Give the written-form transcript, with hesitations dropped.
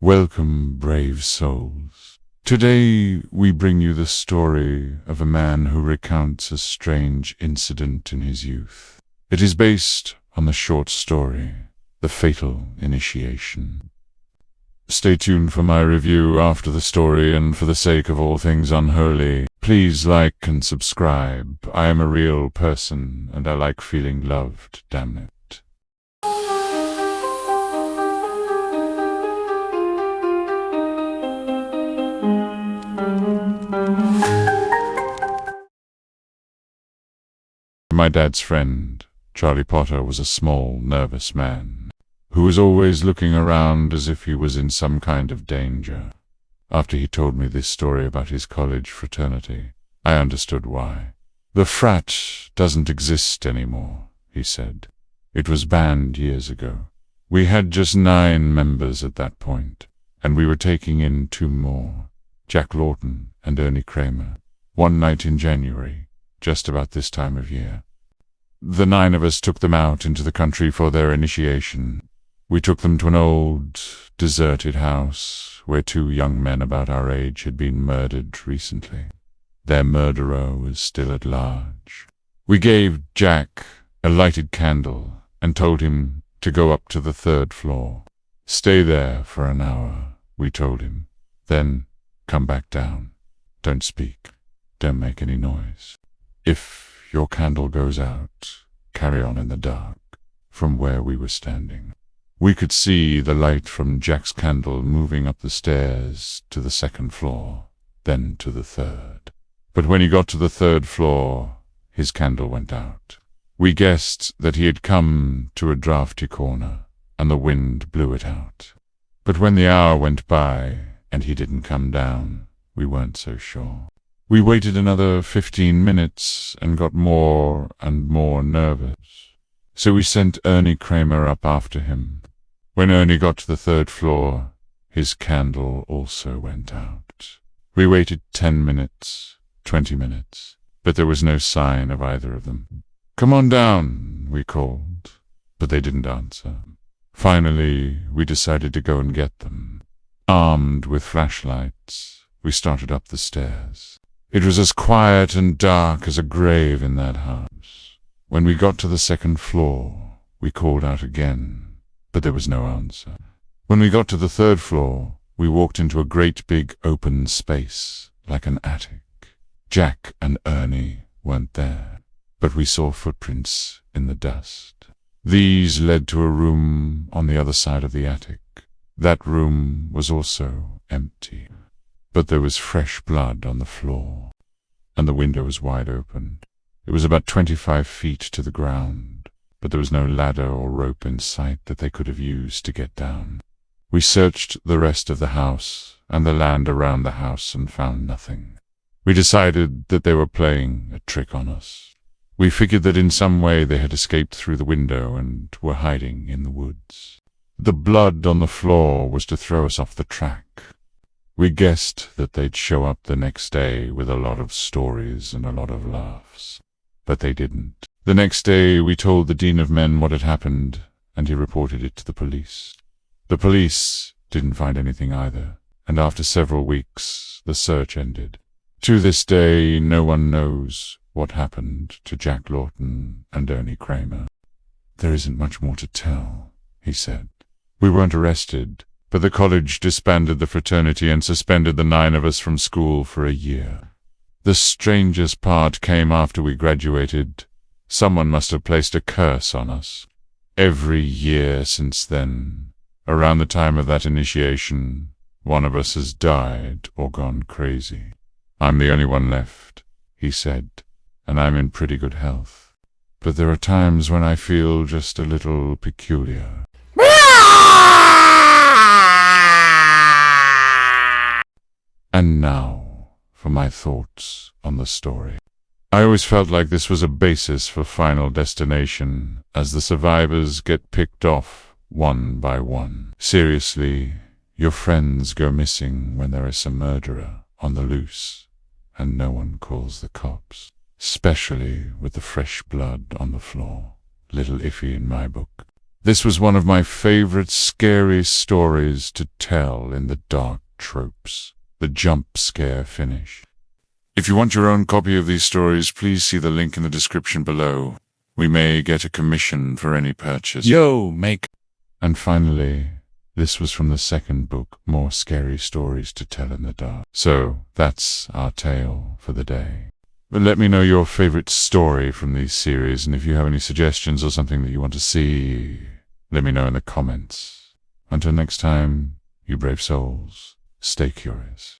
Welcome, brave souls. Today we bring you the story of a man who recounts a strange incident in his youth. It is based on the short story, The Fatal Initiation. Stay tuned for my review after the story, and for the sake of all things unholy, please like and subscribe. I am a real person, and I like feeling loved, damn it. My dad's friend, Charlie Potter, was a small, nervous man who was always looking around as if he was in some kind of danger. After he told me this story about his college fraternity, I understood why. "The frat doesn't exist anymore," he said. "It was banned years ago. We had just 9 members at that point, and we were taking in 2 more, Jack Lawton and Ernie Kramer, one night in January, just about this time of year. The 9 of us took them out into the country for their initiation. We took them to an old, deserted house where 2 young men about our age had been murdered recently. Their murderer was still at large. We gave Jack a lighted candle and told him to go up to the 3rd floor. "Stay there for an hour," we told him. "Then come back down. Don't speak. Don't make any noise. If your candle goes out, carry on in the dark." From where we were standing, we could see the light from Jack's candle moving up the stairs to the 2nd floor, then to the 3rd. But when he got to the 3rd floor, his candle went out. We guessed that he had come to a drafty corner, and the wind blew it out. But when the hour went by, and he didn't come down, we weren't so sure. We waited another 15 minutes and got more and more nervous. So we sent Ernie Kramer up after him. When Ernie got to the 3rd floor, his candle also went out. We waited 10 minutes, 20 minutes, but there was no sign of either of them. "Come on down," we called, but they didn't answer. Finally, we decided to go and get them. Armed with flashlights, we started up the stairs. It was as quiet and dark as a grave in that house. When we got to the 2nd floor, we called out again, but there was no answer. When we got to the 3rd floor, we walked into a great big open space, like an attic. Jack and Ernie weren't there, but we saw footprints in the dust. These led to a room on the other side of the attic. That room was also empty, but there was fresh blood on the floor, and the window was wide open. It was about 25 feet to the ground, but there was no ladder or rope in sight that they could have used to get down. We searched the rest of the house and the land around the house and found nothing. We decided that they were playing a trick on us. We figured that in some way they had escaped through the window and were hiding in the woods. The blood on the floor was to throw us off the track. We guessed that they'd show up the next day with a lot of stories and a lot of laughs, but they didn't. The next day we told the Dean of Men what had happened, and he reported it to the police. The police didn't find anything either, and after several weeks the search ended. To this day no one knows what happened to Jack Lawton and Ernie Kramer. "There isn't much more to tell," he said. "We weren't arrested, but the college disbanded the fraternity and suspended the 9 of us from school for a year. The strangest part came after we graduated. Someone must have placed a curse on us. Every year since then, around the time of that initiation, one of us has died or gone crazy. I'm the only one left," he said, "and I'm in pretty good health. But there are times when I feel just a little peculiar." And now for my thoughts on the story. I always felt like this was a basis for Final Destination, as the survivors get picked off one by one. Seriously, your friends go missing when there is a murderer on the loose, and no one calls the cops. Especially with the fresh blood on the floor. Little iffy in my book. This was one of my favorite scary stories to tell in the dark tropes, the jump scare finish. If you want your own copy of these stories, please see the link in the description below. We may get a commission for any purchase. Yo, make. And finally, this was from the second book, More Scary Stories to Tell in the Dark. So, that's our tale for the day. But let me know your favorite story from these series, and if you have any suggestions or something that you want to see, let me know in the comments. Until next time, you brave souls, stay curious.